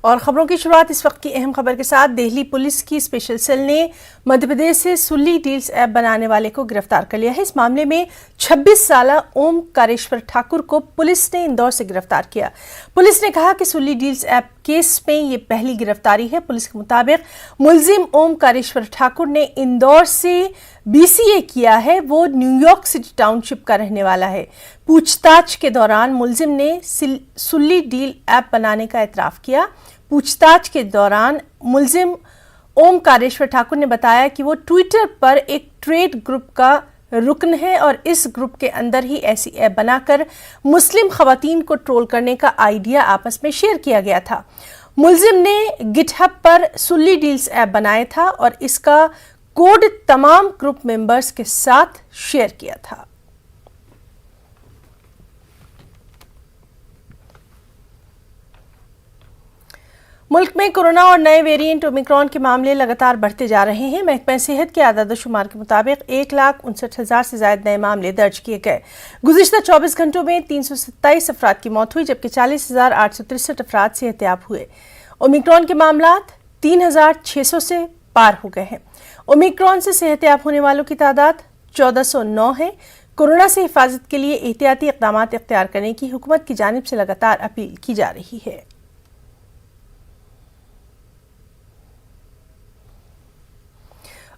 और खबरों की शुरुआत इस वक्त की अहम खबर के साथ। दिल्ली पुलिस की स्पेशल सेल ने मध्य प्रदेश से सुल्ली डील्स ऐप बनाने वाले को गिरफ्तार कर लिया है। इस मामले में 26 साल ओमकारेश्वर ठाकुर को पुलिस ने इंदौर से गिरफ्तार किया। पुलिस ने कहा कि सुल्ली डील्स ऐप केस में ये पहली गिरफ्तारी है। पुलिस के मुताबिक मुलजिम ओमकारेश्वर ठाकुर ने इंदौर से BCA किया है। वो न्यूयॉर्क सिटी टाउनशिप का रहने वाला है। पूछताछ के दौरान मुलजिम ने सुल्ली डील ऐप बनाने का एतराफ किया। पूछताछ के दौरान मुलजिम ओमकारेश्वर ठाकुर ने बताया कि वो ट्विटर पर एक ट्रेड ग्रुप का रुकन है और इस ग्रुप के अंदर ही ऐसी ऐप बनाकर मुस्लिम खवातीन को ट्रोल करने का आइडिया आपस में शेयर किया गया था। मुलजिम ने गिटहब पर सुल्ली डील्स ऐप बनाया था और इसका कोड तमाम ग्रुप मेंबर्स के साथ शेयर किया था। मुल्क में कोरोना और नए वेरिएंट ओमिक्रॉन के मामले लगातार बढ़ते जा रहे हैं। महकमा सेहत के आदाद-ओ-शुमार के मुताबिक 1,59,000 से ज्यादा नए मामले दर्ज किए गए। गुज़िश्ता 24 घंटों में 327 अफराद की मौत हुई, जबकि 40,863 अफराद सेहतयाब हुए। ओमिक्रॉन के मामला 3,600 से पार हो गए हैं। ओमिक्रॉन से सेहतयाब होने वालों की तादाद 1,409 है। कोरोना से हिफाजत के लिए एहतियाती इक़दाम इख्तियार करने की हुकूमत की जानिब से लगातार अपील की जा रही है।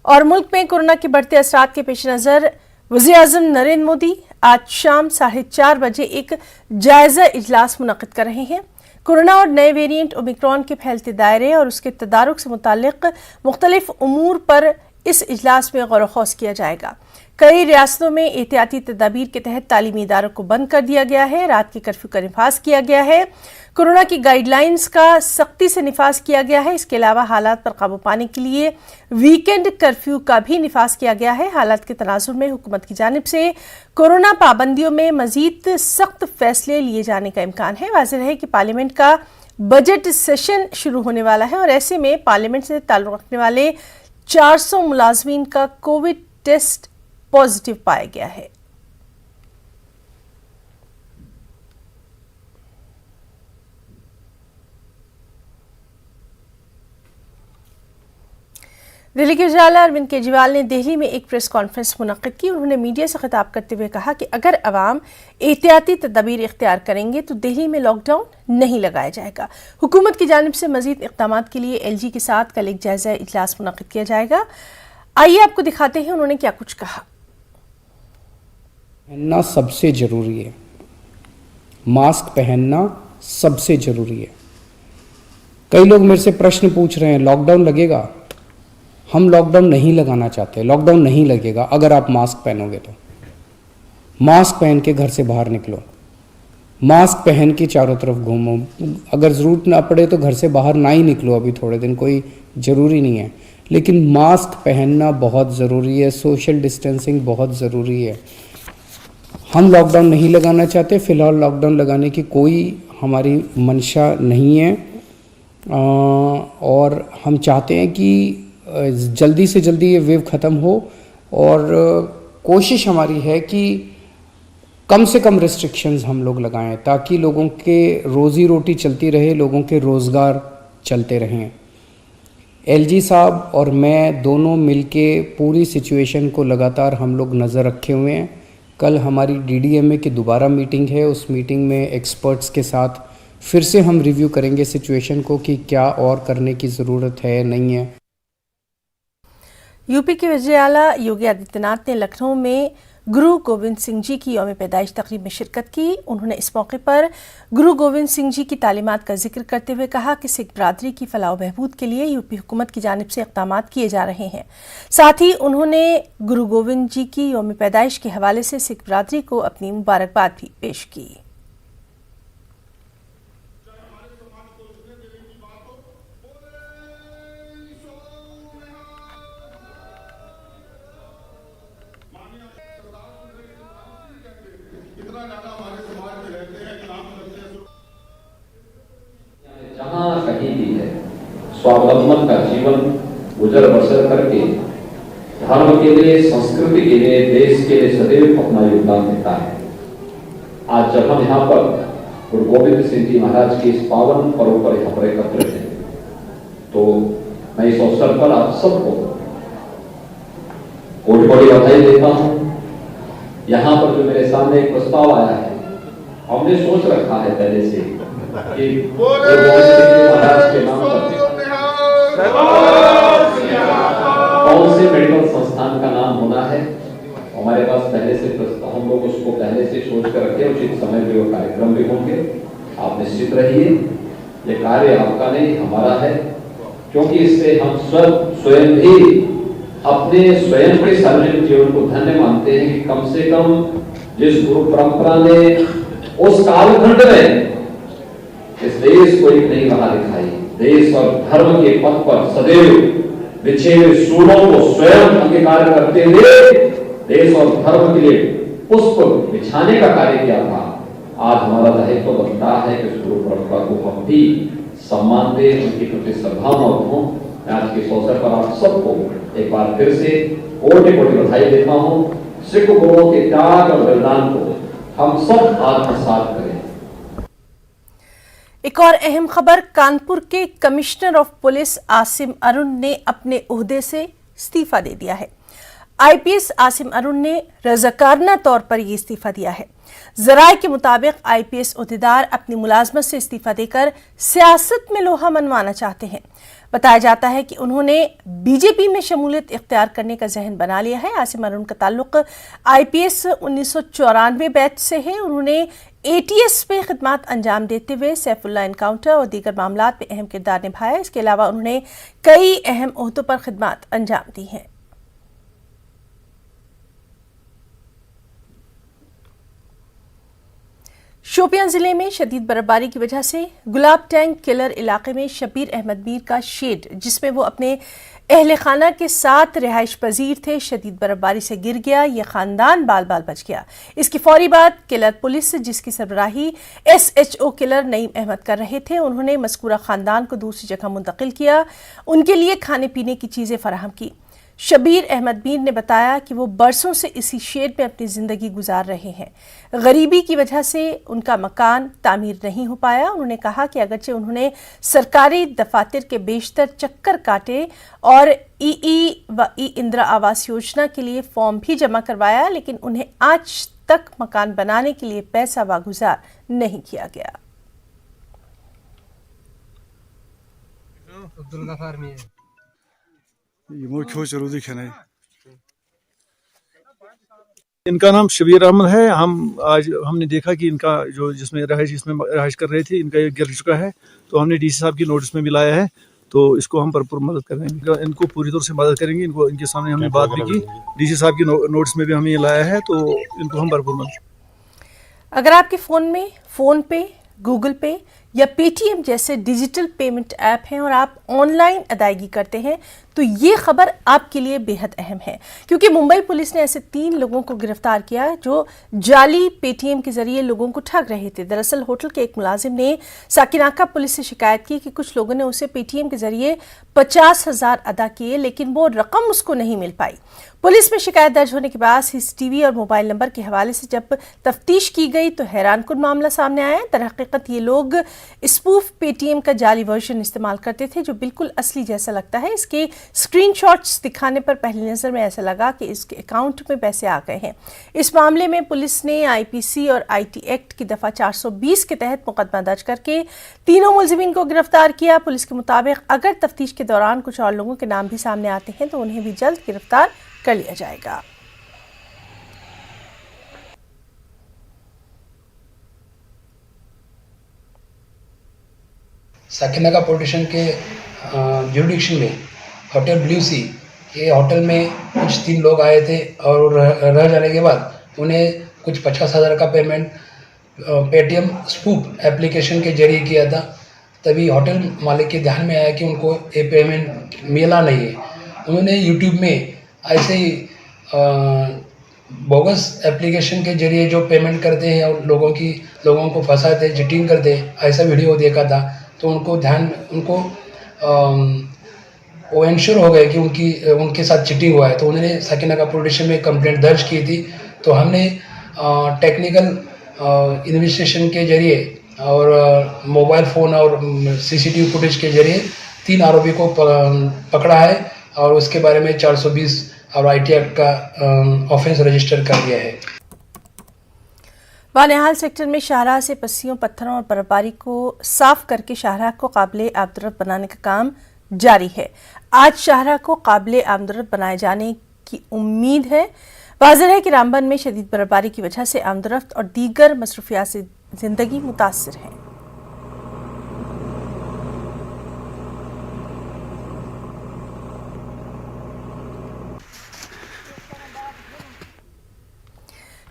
और मुल्क में कोरोना के बढ़ते असरात के पेश नज़र वज़ीर-ए-आज़म नरेंद्र मोदी आज शाम 4:30 बजे एक जायजा इजलास मुनक़िद कर रहे हैं। कोरोना और नए वेरिएंट ओमिक्रॉन के फैलते दायरे और उसके तदारुक से मुताल्लिक़ मुख्तलिफ उमूर पर इस इजलास में गौर व खौस किया जाएगा। कई रियासतों में एहतियाती तदाबीर के तहत तालीमी इदारों को बंद कर दिया गया है। रात के कर्फ्यू का निफाज किया गया है। कोरोना की गाइडलाइंस का सख्ती से निफाज किया गया है। इसके अलावा हालात पर काबू पाने के लिए वीकेंड कर्फ्यू का भी निफाज किया गया है। हालात के तनाजुर में हुकूमत की जानिब से कोरोना पाबंदियों में मजीद सख्त फैसले लिए जाने का इम्कान है। वाज़ेह है कि पार्लियामेंट का बजट सेशन शुरू होने वाला है और ऐसे में पार्लियामेंट से ताल्लुक़ रखने वाले 400 मुलाजमीन का कोविड टेस्ट पॉजिटिव पाया गया है। दिल्ली के वज़ीर अरविंद केजरीवाल ने दिल्ली में एक प्रेस कॉन्फ्रेंस मुनक़्क़िद की। उन्होंने मीडिया से खिताब करते हुए कहा कि अगर अवाम एहतियाती तदबीर इख्तियार करेंगे तो दिल्ली में लॉकडाउन नहीं लगाया जाएगा। हुकूमत की जानिब से मजीद इक़दाम के लिए LG के साथ कल एक जायजा इजलास मुनक़्क़िद किया जाएगा। आइए आपको दिखाते हैं उन्होंने क्या कुछ कहा। पहनना सबसे ज़रूरी है, मास्क पहनना सबसे ज़रूरी है। कई लोग मेरे से प्रश्न पूछ रहे हैं लॉकडाउन लगेगा। हम लॉकडाउन नहीं लगाना चाहते, लॉकडाउन नहीं लगेगा अगर आप मास्क पहनोगे तो। मास्क पहन के घर से बाहर निकलो, मास्क पहन के चारों तरफ घूमो। अगर ज़रूरत ना पड़े तो घर से बाहर ना ही निकलो, अभी थोड़े दिन कोई ज़रूरी नहीं है, लेकिन मास्क पहनना बहुत ज़रूरी है। सोशल डिस्टेंसिंग बहुत ज़रूरी है। हम लॉकडाउन नहीं लगाना चाहते, फ़िलहाल लॉकडाउन लगाने की कोई हमारी मंशा नहीं है और हम चाहते हैं कि जल्दी से जल्दी ये वेव ख़त्म हो और कोशिश हमारी है कि कम से कम रिस्ट्रिक्शंस हम लोग लगाएं ताकि लोगों के रोज़ी रोटी चलती रहे, लोगों के रोज़गार चलते रहें। LG साहब और मैं दोनों मिलके पूरी सिचुएशन को लगातार हम लोग नज़र रखे हुए हैं। कल हमारी DDMA की दोबारा मीटिंग है। उस मीटिंग में एक्सपर्ट्स के साथ फिर से हम रिव्यू करेंगे सिचुएशन को कि क्या और करने की ज़रूरत है नहीं है। यूपी के वज़ीर आला योगी आदित्यनाथ ने लखनऊ में गुरु गोविंद सिंह जी की यौम पैदाइश तकरीब में शिरकत की। उन्होंने इस मौके पर गुरु गोविंद सिंह जी की तालीमात का जिक्र करते हुए कहा कि सिख बरादरी की फलाह बहबूद के लिए यूपी हुकूमत की जानिब से इक़दाम किए जा रहे हैं। साथ ही उन्होंने गुरु गोविंद जी की यौम पैदाइश के हवाले से सिख बरादरी को अपनी मुबारकबाद भी पेश की। जहाँ कहीं भी है स्वावलंबन का जीवन गुजर बसर करके धर्म के लिए, संस्कृति के लिए, देश के लिए सदैव अपना योगदान देता है। आज जब हम यहाँ पर गुरु गोविंद सिंह जी महाराज के इस पावन पर्व पर यहाँ पर एकत्रित हैं। तो मैं इस अवसर पर आप सबको कोटि कोटि बधाई देता हूँ। यहाँ पर जो मेरे सामने एक प्रस्ताव आया है, हमने सोच रखा है पहले से कि गुरु गोविंद सिंह जी महाराज के नाम पर कौन से मेडिकल संस्थान का नाम होना है। हमारे पास पहले से हम लोग उसको पहले से सोच कर रखे, उचित समय पे वो कार्यक्रम भी होंगे। आप निश्चित रहिए, ये कार्य आपका नहीं हमारा है, क्योंकि इससे हम स्वयं भी अपने स्वयं के सार्वजनिक जीवन को धन्य मानते हैं कि कम से कम जिस गुरु परंपरा ने उस कालखंड में इस देश को एक नई राह दिखाई, देश और धर्म के पथ पर सदैव बिछे हुए सूरों को स्वयं अंगीकार करते हुए देश और धर्म के लिए पुष्प बिछाने का कार्य किया था। आज हमारा दायित्व बनता है कि गुरु परंपरा को हम भी सम्मान दें, उनके प्रति श्रद्धावान हों। मैं आज के इस अवसर पर आप सबको एक बार फिर से कोटि कोटि बधाई देता हूँ। सिख गुरुओं के त्याग और बलिदान को हम सब आत्मसात करें। एक और अहम खबर, कानपुर के commissioner of police Asim Arun ने अपने ओहदे से इस्तीफा दे दिया है। आईपीएस आसिम अरुण ने रज़ाकाराना तौर पर यह इस्तीफा दिया है। जराये के मुताबिक आईपीएस ओहदेदार अपनी मुलाजमत से इस्तीफा देकर सियासत में लोहा मनवाना चाहते हैं। बताया जाता है कि उन्होंने बीजेपी में शमूलियत इख्तियार करने का जहन बना लिया है। आसिम अरुण का ताल्लुक आईपीएस 1994 बैच से है। उन्होंने एटीएस पे खिदमत अंजाम देते हुए सैफुल्ला एनकाउंटर और दीगर मामलात में अहम किरदार निभाया। इसके अलावा उन्होंने कई अहम ओहदों पर खिदमत अंजाम दी हैं। शोपियां जिले में शदीद बर्फबारी की वजह से गुलाब टैंक किलर इलाके में शबीर अहमद मीर का शेड, जिसमें वो अपने अहले खाना के साथ रिहाइश पजीर थे, शदीद बर्फबारी से गिर गया। ये खानदान बाल बाल बच गया। इसकी फौरी बाद किलर पुलिस, जिसकी सरबराही SHO किलर नईम अहमद कर रहे थे, उन्होंने मज़कूरा खानदान को दूसरी जगह मुंतकिल किया, उनके लिए खाने पीने की चीज़ें फराहम की। शबीर अहमद मीर ने बताया कि वो बरसों से इसी शेड में अपनी ज़िंदगी गुजार रहे हैं। गरीबी की वजह से उनका मकान तामीर नहीं हो पाया। उन्होंने कहा कि अगरचे उन्होंने सरकारी दफातर के बेशतर चक्कर काटे और ई व ई इंदिरा आवास योजना के लिए फॉर्म भी जमा करवाया, लेकिन उन्हें आज तक मकान बनाने के लिए पैसा वागुजार नहीं किया गया। इनका नाम शबीर अहमद है। हमने देखा कि इनका जो जिसमें रहाइश कर रहे थे, इनका ये गिर चुका है, तो हमने डीसी साहब की नोटिस में भी लाया है। तो इसको हम भरपूर मदद करेंगे, इनको पूरी तौर से मदद करेंगे। इनके सामने हमने बात भी की, डीसी साहब की नोटिस में भी हमें ये लाया है, तो इनको हम भरपूर मदद। अगर आपके फ़ोन में फ़ोन पे, गूगल पे या पेटीएम जैसे डिजिटल पेमेंट ऐप हैं और आप ऑनलाइन अदायगी करते हैं, तो ये खबर आपके लिए बेहद अहम है, क्योंकि मुंबई पुलिस ने ऐसे 3 लोगों को गिरफ्तार किया जो जाली पेटीएम के जरिए लोगों को ठग रहे थे। दरअसल होटल के एक मुलाजिम ने साकिनाका पुलिस से शिकायत की कि कुछ लोगों ने उसे पेटीएम के जरिए 50,000 अदा किए, लेकिन वो रकम उसको नहीं मिल पाई। पुलिस में शिकायत दर्ज होने के बाद CCTV और मोबाइल नंबर के हवाले से जब तफ्तीश की गई तो हैरानकुन मामला सामने आया। दरहकीकत ये लोग स्पूफ पेटीएम का जाली वर्जन इस्तेमाल करते थे, जो बिल्कुल असली जैसा लगता है। इसके स्क्रीनशॉट्स दिखाने पर पहली नज़र में ऐसा लगा कि इसके अकाउंट में पैसे आ गए हैं। इस मामले में पुलिस ने IPC और IT एक्ट की दफ़ा 420 के तहत मुकदमा दर्ज करके तीनों मुलजिमीन को गिरफ्तार किया। पुलिस के मुताबिक अगर तफ्तीश के दौरान कुछ और लोगों के नाम भी सामने आते हैं तो उन्हें भी जल्द गिरफ्तार कर लिया जाएगा। साकिनाका पुलिस स्टेशन के जुरिडिक्शन में होटल ब्लू सी, ये होटल में कुछ 3 लोग आए थे और रह जाने के बाद उन्हें कुछ 50,000 का पेमेंट पेटीएम स्पूफ एप्लीकेशन के जरिए किया था। तभी होटल मालिक के ध्यान में आया कि उनको ये पेमेंट मिला नहीं है। उन्होंने यूट्यूब में ऐसे ही बोगस एप्लीकेशन के जरिए जो पेमेंट करते हैं और लोगों को फंसाते, चीटिंग करते, ऐसा वीडियो देखा था। तो उनको वो इंश्योर हो गए कि उनके साथ चीटिंग हुआ है। तो उन्होंने साकिनाका पुलिस स्टेशन में कंप्लेंट दर्ज की थी। तो हमने टेक्निकल इन्वेस्टिगेशन के जरिए और मोबाइल फ़ोन और सीसीटीवी फुटेज के जरिए 3 आरोपी को पकड़ा है और उसके बारे में 420 और आईटी एक्ट का ऑफेंस रजिस्टर कर दिया है। बानिहाल सेक्टर में शाहराह से पस्सियों, पत्थरों और बर्फबारी को साफ करके शाहराह को काबिले आमदरफ्त बनाने का काम जारी है। आज शाहराह को काबिले आमदरफ्त बनाए जाने की उम्मीद है। वाज़ेह है कि रामबन में शदीद बर्फबारी की वजह से आमदरफ्त और दीगर मसरूफियात से जिंदगी मुतासिर है।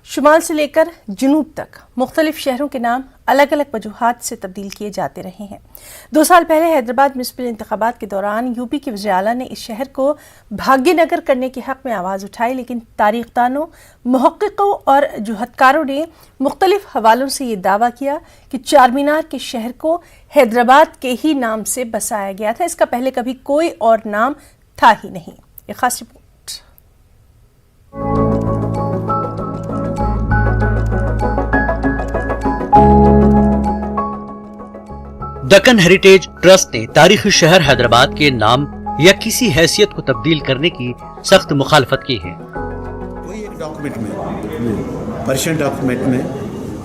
शुमाल से लेकर जुनूब तक मुख्तलिफ शहरों के नाम अलग अलग वजूहात से तब्दील किए जाते रहे हैं। 2 साल पहले हैदराबाद म्युनिसिपल इंतखाबात के दौरान यूपी के वज़ीर आला ने इस शहर को भाग्यनगर करने के हक़ में आवाज़ उठाई, लेकिन तारीख़दानों, मुहक्किकों और जुहदकारों ने मुख्तलिफ हवालों से ये दावा किया कि चारमीनार के शहर को हैदराबाद के ही नाम से बसाया गया था। इसका पहले कभी कोई और नाम था ही नहीं। एक खास रिपोर्ट। दक्कन हेरिटेज ट्रस्ट ने तारीखी शहर हैदराबाद के नाम या किसी हैसियत को तब्दील करने की सख्त मुखालफत की है। कोई एक डॉक्यूमेंट में, पर्शियन डॉक्यूमेंट में,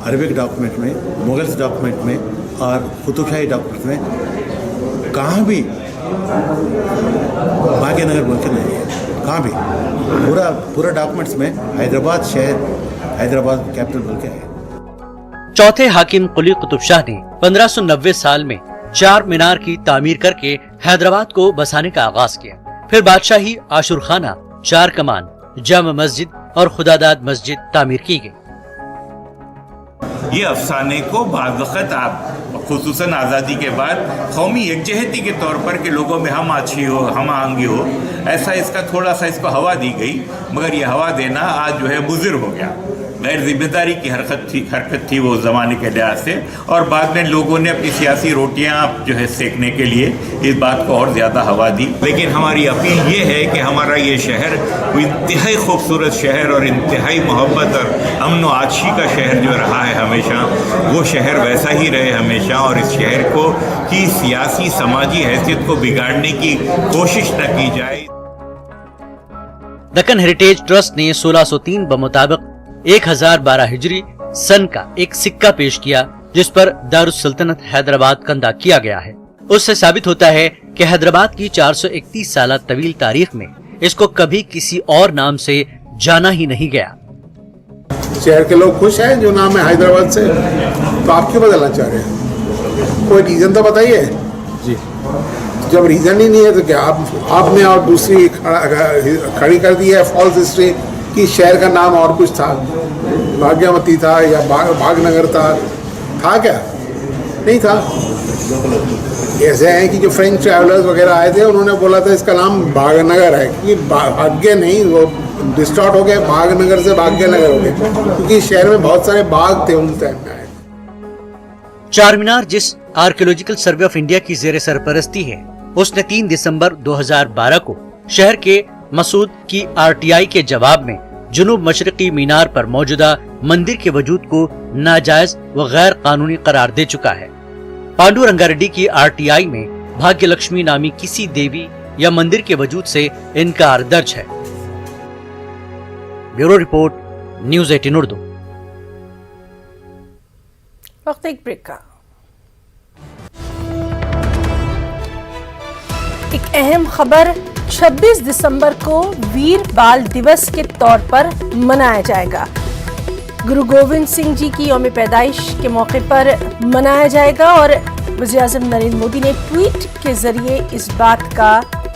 अरबिक डॉक्यूमेंट में, मुगल्स डॉक्यूमेंट में और कुतुबशाही डॉक्यूमेंट में कहाँ भी भाग्यनगर बोल के नहीं है। कहाँ भी पूरा डॉक्यूमेंट्स में हैदराबाद शहर, हैदराबाद कैपिटल बोल के है। चौथे हाकिम कुली कुतुब शाह ने 1590 साल में चार मीनार की तामीर करके हैदराबाद को बसाने का आगाज किया। फिर बादशाही आशुर खाना, चार कमान, जामा मस्जिद और खुदादाद मस्जिद तामीर की गई। ये अफसाने को बाज़-वक़्त आप खुसूसन आज़ादी के बाद कौमी यकजहती के तौर पर कि लोगों में हम अच्छी हो, हम आहंगी हो, ऐसा इसका थोड़ा सा इसको हवा दी गई, मगर ये हवा देना आज जो है मुज़िर हो गया। गैर जिम्मेदारी की हरकत थी वो ज़माने के लिहाज से, और बाद में लोगों ने अपनी सियासी रोटियां जो है सेकने के लिए इस बात को और ज़्यादा हवा दी। लेकिन हमारी अपील ये है कि हमारा ये शहर इंतहाई खूबसूरत शहर और इंतहाई मोहब्बत और अमन व आशी का शहर जो रहा है हमेशा, वो शहर वैसा ही रहे हमेशा, और इस शहर को की सियासी समाजी हैसियत को बिगाड़ने की कोशिश न की जाए। दक्कन हेरिटेज ट्रस्ट ने 1603 बमुताबिक 1012 हिजरी सन का एक सिक्का पेश किया, जिस पर दारुस सल्तनत हैदराबाद कंधा किया गया है। उससे साबित होता है कि हैदराबाद की 431 साल तवील तारीख में इसको कभी किसी और नाम से जाना ही नहीं गया। शहर के लोग खुश हैं जो नाम है हैदराबाद से, तो आप क्यों बदलना चाह रहे हैं? कोई रीजन तो बताइए जी। जब रीजन ही नहीं है तो क्या आपने और दूसरी खड़ी कर दी है फॉल्स हिस्ट्री कि शहर का नाम और कुछ था, भाग्यमती था या भागनगर था क्या? नहीं था। ऐसे हैं कि जो फ्रेंच ट्रैवलर्स वगैरह आए थे, उन्होंने बोला था इसका नाम भागनगर है, क्योंकि भाग्य नहीं, वो डिस्टॉर्ट हो गया, भागनगर से भाग्यनगर हो गया, क्योंकि शहर में बहुत सारे बाग थे उन टाइम में। चारमीनार जिस आर्कियोलॉजिकल सर्वे ऑफ इंडिया की जेर सरपरस्ती है, उसने 3 दिसंबर 2012 को शहर के मसूद की आरटीआई के जवाब में जुनूब मशरकी मीनार पर मौजूदा मंदिर के वजूद को नाजायज व गैर कानूनी करार दे चुका है। पांडु रंगारेड्डी की आरटीआई में भाग्य लक्ष्मी नामी किसी देवी या मंदिर के वजूद से इनकार दर्ज है। Bureau report, news 18 Urdu. वक्त एक ब्रेक का। एक अहम खबर, 26 दिसंबर को वीर बाल दिवस के तौर पर मनाया जाएगा। गुरु गोविंद सिंह जी की यौम पैदाइश के मौके पर मनाया जाएगा और वज़ीर-ए-आज़म नरेंद्र मोदी ने ट्वीट के जरिए इस बात का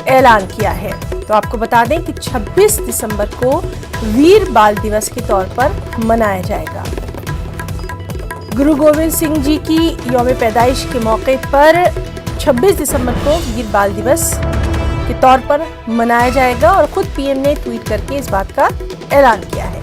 ऐलान किया है। तो आपको बता दें कि 26 दिसंबर को वीर बाल दिवस के तौर पर मनाया जाएगा। गुरु गोविंद सिंह जी की यौम पैदाइश के मौके पर 26 दिसंबर को वीर बाल दिवस के तौर पर मनाया जाएगा और खुद पीएम ने ट्वीट करके इस बात का ऐलान किया है।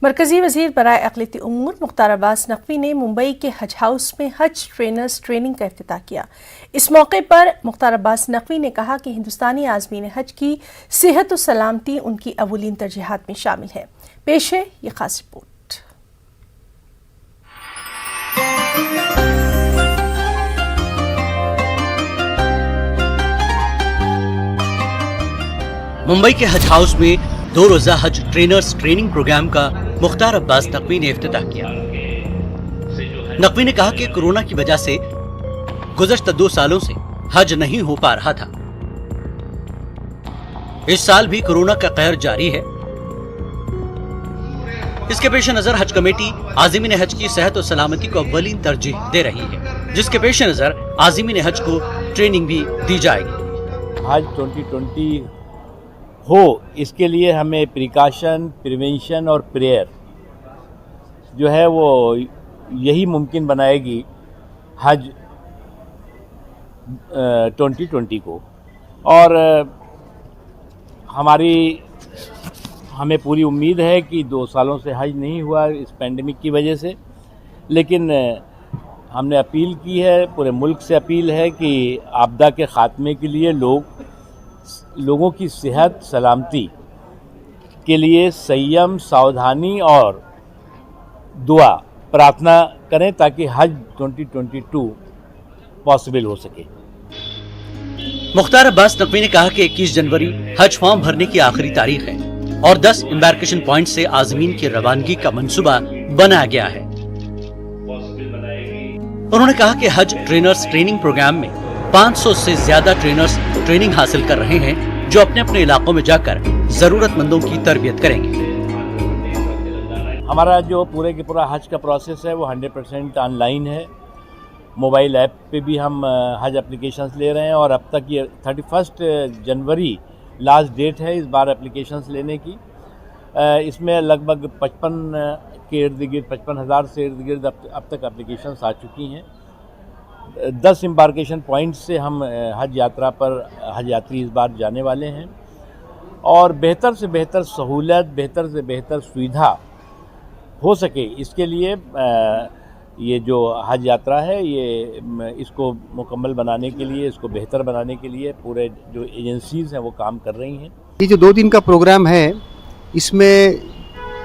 मरकजी वजीर बराए अक़लियती उमूर मुख्तार अब्बास नकवी ने मुंबई के हज हाउस में हज ट्रेनर्स ट्रेनिंग का इफ्तिताह किया। इस मौके पर मुख्तार अब्बास नकवी ने कहा कि हिंदुस्तानी आज़मीन हज की सेहत और सलामती उनकी अवलीन तरजीहात में शामिल है। पेश है ये खास रिपोर्ट। मुंबई के हज हाउस में 2 रोजा हज ट्रेनर्स ट्रेनिंग प्रोग्राम का मुख्तार अब्बास नकवी ने इफ्तिताह किया। नकवी ने कहा कि कोरोना की वजह से गुज़श्ता 2 सालों से हज नहीं हो पा रहा था। इस साल भी कोरोना का कहर जारी है। इसके पेश नजर हज कमेटी आज़मीन हज की सेहत और सलामती को अव्वलीन तरजीह दे रही है, जिसके पेश नजर आज़मीन हज को ट्रेनिंग भी दी जाएगी। हज 2020 हो, इसके लिए हमें प्रिकॉशन, प्रिवेंशन और प्रेयर जो है वो यही मुमकिन बनाएगी हज 2020 को। और हमें पूरी उम्मीद है कि 2 सालों से हज नहीं हुआ इस पैंडेमिक की वजह से, लेकिन हमने अपील की है, पूरे मुल्क से अपील है कि आपदा के ख़ात्मे के लिए लोगों की सेहत सलामती के लिए संयम, सावधानी और दुआ प्रार्थना करें ताकि हज 2022 पॉसिबल हो सके। मुख्तार अब्बास नकवी ने कहा कि 21 जनवरी हज फॉर्म भरने की आखिरी तारीख है और 10 एम्बार्केशन पॉइंट से आज़मीन की रवानगी का मंसूबा बनाया गया है। उन्होंने कहा कि हज ट्रेनर्स ट्रेनिंग प्रोग्राम में 500 से ज्यादा ट्रेनर्स ट्रेनिंग हासिल कर रहे हैं, जो अपने अपने इलाकों में जाकर जरूरतमंदों की तरबियत करेंगे। हमारा जो पूरे के पूरा हज का प्रोसेस है वो 100% ऑनलाइन है। मोबाइल ऐप पे भी हम हज एप्लीकेशंस ले रहे हैं और अब तक ये 31 जनवरी लास्ट डेट है इस बार एप्लीकेशंस लेने की। इसमें लगभग 55 के इर्द गिर्द 55,000 से इर्द गिर्द अब तक एप्लीकेशंस आ चुकी हैं। 10 एम्बार्केशन पॉइंट से हम हज यात्रा पर हज यात्री इस बार जाने वाले हैं और बेहतर से बेहतर सहूलत, बेहतर से बेहतर सुविधा हो सके, इसके लिए ये जो हज यात्रा है ये इसको मुकम्मल बनाने के लिए, इसको बेहतर बनाने के लिए पूरे जो एजेंसीज़ हैं वो काम कर रही हैं। ये जो 2 दिन का प्रोग्राम है इसमें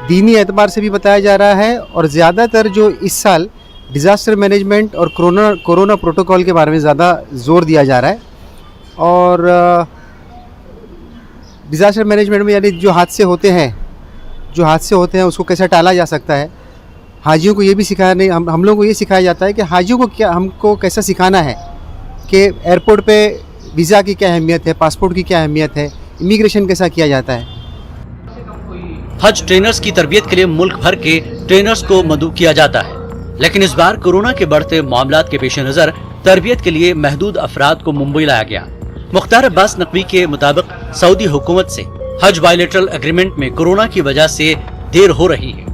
दीनी एतबार से भी बताया जा रहा है और ज़्यादातर जो इस साल डिज़ास्टर मैनेजमेंट और कोरोना प्रोटोकॉल के बारे में ज़्यादा जोर दिया जा रहा है। और डिज़ास्टर मैनेजमेंट में यानी जो हादसे होते हैं उसको कैसे टाला जा सकता है। हाजियों को ये भी सिखाया नहीं, हम लोगों को ये सिखाया जाता है कि हाजियों को हमको कैसा सिखाना है कि एयरपोर्ट पे वीज़ा की क्या अहमियत है, पासपोर्ट की क्या अहमियत है, इमिग्रेशन कैसा किया जाता है। हज ट्रेनर्स की तरबियत के लिए मुल्क भर के ट्रेनर्स को मदऊ किया जाता है, लेकिन इस बार कोरोना के बढ़ते मामलात के पेश नजर तरबियत के लिए महदूद अफराद को मुंबई लाया गया। मुख्तार अब्बास नकवी के मुताबिक सऊदी हुकूमत से हज बायलैटरल एग्रीमेंट में कोरोना की वजह से देर हो रही है।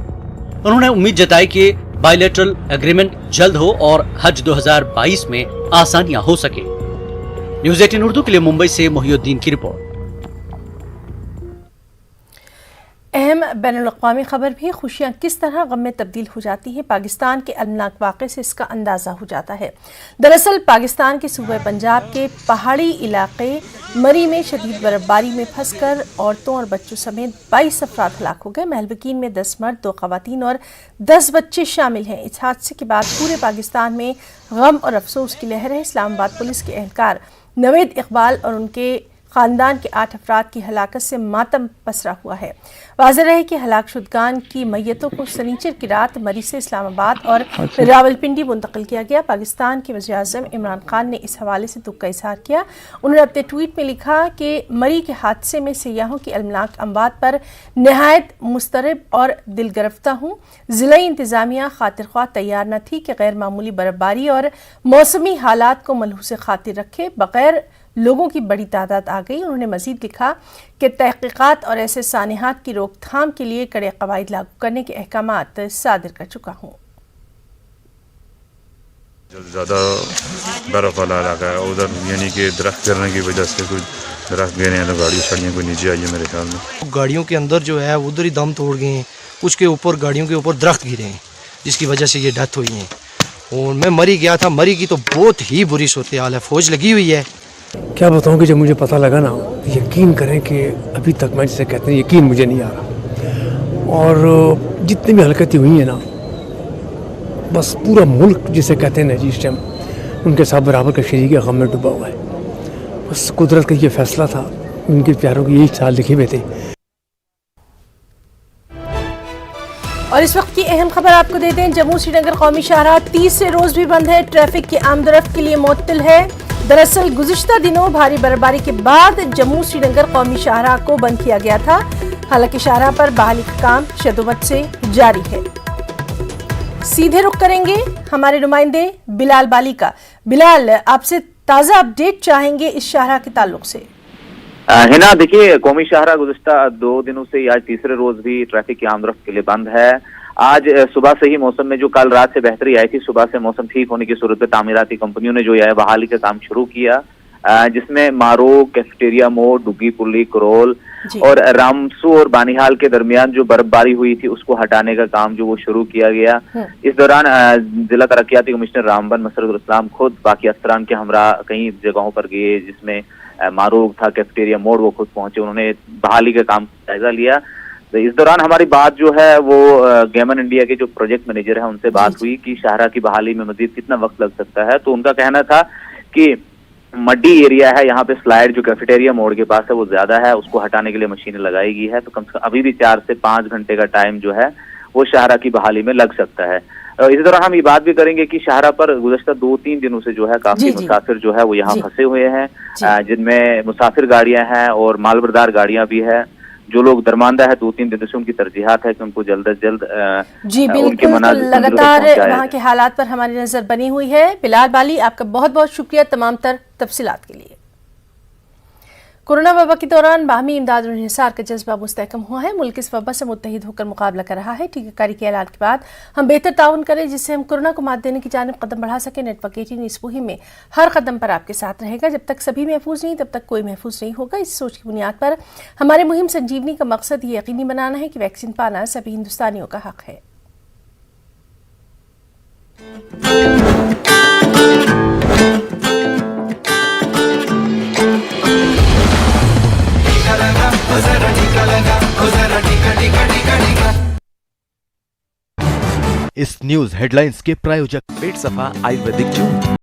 उन्होंने उम्मीद जताई कि बायलैटरल एग्रीमेंट जल्द हो और हज 2022 में आसानियां हो सके। न्यूज़ 18 उर्दू के लिए मुंबई से मोहिउद्दीन की रिपोर्ट। अहम बैनुल-अक़वामी खबर भी खुशियाँ किस तरह गम में तब्दील हो जाती हैं, पाकिस्तान के अलमनाक वाक़े से इसका अंदाज़ा हो जाता है। दरअसल पाकिस्तान के सूबे पंजाब के पहाड़ी इलाके मरी में शदीद बर्फबारी में फंसकर औरतों और बच्चों समेत 22 अफराद हलाक हो गए। महलबकीन में 10 मर्द, 2 ख़वातीन और 10 बच्चे शामिल हैं। इस हादसे के बाद पूरे पाकिस्तान में गम और अफसोस की लहर है। इस्लामाबाद पुलिस के एहलकार नवेद इकबाल और उनके ख़ानदान के 8 अफराद की हलाकत से मातम पसरा हुआ है। वाज़ेह रहे कि हलाक शुदगान की मैयतों को शनिचर की रात मरी से इस्लामाबाद और रावलपिंडी मुंतकिल किया गया। पाकिस्तान के वज़ीर आज़म इमरान खान ने इस हवाले से दुख का इजहार किया। उन्होंने अपने ट्वीट में लिखा कि मरी के हादसे में सयाहों की अलमनाक अमवात पर नहायत मुस्तरब और दिल गिरफ्ता हूँ। ज़िला इंतज़ामिया खातिर ख्वाह तैयार न थी कि गैर मामूली बर्फबारी और मौसमी हालात को मलहूस खातिर रखे बगैर लोगों की बड़ी तादाद आ गई। उन्होंने मजीद लिखा कि तहकीकात और ऐसे सानिहात की रोकथाम के लिए कड़े कवायद लागू करने के अहकामात सादिर कर चुका हूँ। ज़्यादा बर्फ़ वाला इलाका है उधर, यानी कि दरख्त गिरने की वजह से कुछ दरख्त गिरे हैं तो गाड़ी सड़ियाँ कोई नीचे आई है मेरे ख्याल में। गाड़ियों के अंदर जो है उधर ही दम तोड़ गए हैं उसके ऊपर गाड़ियों के ऊपर दरख्त गिरे हैं, जिसकी वजह से ये डेथ हुई है। और मैं मरी गया था, मरी की तो बहुत ही बुरी सूरत हाल है, फौज लगी हुई है। क्या बताऊँ कि जब मुझे पता लगा ना, यकीन करें कि अभी तक मैं जिसे कहते हैं यकीन मुझे नहीं आ रहा। और जितनी भी हरकतें हुई हैं ना, बस पूरा मुल्क जिसे कहते हैं ना जी, इस टाइम उनके साथ बराबर का शरीक गम में डूबा हुआ है। बस कुदरत का ये फैसला था, उनके प्यारों की यही चाल लिखे हुए थे। और इस वक्त की अहम खबर आपको देते हैं। जम्मू श्रीनगर कौमी शाहराह तीसरे रोज भी बंद है। ट्रैफिक की आमदरफ्त के लिए मुअत्तल है। दरअसल गुज़िश्ता दिनों भारी बर्फबारी के बाद जम्मू श्रीनगर कौमी शाहराह को बंद किया गया था। हालांकि शाहराह पर बहाली का काम शदुमत से जारी है। सीधे रुख करेंगे हमारे नुमाइंदे बिलाल बाली का। बिलाल, आपसे ताज़ा अपडेट चाहेंगे इस शाहराह के ताल्लुक से। हिना, देखिए, कौमी शाहराह गुज़िश्ता 2 दिनों से आज तीसरे रोज भी ट्रैफिक की आमदरफ्त के लिए बंद है। आज सुबह से ही मौसम में जो कल रात से बेहतरी आई थी, सुबह से मौसम ठीक होने की सूरत में तामीराती कंपनियों ने जो है बहाली का काम शुरू किया, जिसमें मारो, कैफेटेरिया मोड़, डुग्गी पुली, करोल और रामसू और बानिहाल के दरमियान जो बर्फबारी हुई थी उसको हटाने का काम जो वो शुरू किया गया। इस दौरान जिला तरक्याती कमिश्नर रामबन मसरत इस्लाम खुद बाकी अफसरान के हमरा कई जगहों पर गए, जिसमें मारूग था, कैफेटेरिया मोड़, वो खुद पहुंचे, उन्होंने बहाली का काम जायजा लिया। तो इस दौरान हमारी बात जो है वो गेमन इंडिया के जो प्रोजेक्ट मैनेजर है उनसे बात हुई कि शाहराह की बहाली में मजीद कितना वक्त लग सकता है। तो उनका कहना था कि मड्डी एरिया है, यहाँ पे स्लाइड जो कैफेटेरिया मोड़ के पास है वो ज्यादा है, उसको हटाने के लिए मशीनें लगाई गई है। तो कम से कम अभी भी 4 से 5 घंटे का टाइम जो है वो शाहराह की बहाली में लग सकता है। इस दौरान हम ये बात भी करेंगे कि शाहराह पर गुज़श्ता 2-3 दिनों से जो है काफी मुसाफिर जो है वो यहाँ फंसे हुए हैं, जिनमें मुसाफिर गाड़ियां हैं और मालबरदार गाड़ियां भी है। जो लोग दरमानदा है 2-3 दिन से उनकी तरजीहात है कि उनको जल्द अज जल्द जी बिल्कुल, लगातार वहाँ के हालात पर हमारी नजर बनी हुई है। बिलाल बाली, आपका बहुत बहुत शुक्रिया तमाम तर तफसीलात के लिए। कोरोना वबा के दौरान बाहमी इमदाद और इंहिसार का जज्बा मुस्तहकम हुआ है। मुल्क इस वबा से मुत्तहिद होकर मुकाबला कर रहा है। टीकाकारी के ऐलान के बाद हम बेहतर ताउन करें, जिससे हम कोरोना को मात देने की जानिब कदम बढ़ा सकें। नेटवर्क 18 इस मुहिम में हर कदम पर आपके साथ रहेगा। जब तक सभी महफूज नहीं, तब तक कोई महफूज नहीं होगा। इस सोच की बुनियाद पर हमारे मुहिम संजीवनी का मकसद ये यकीनी बनाना है कि वैक्सीन पाना सभी हिंदुस्तानियों का हक है। इस न्यूज हेडलाइंस के प्रायोजक पेट सफा आयुर्वेदिक जून।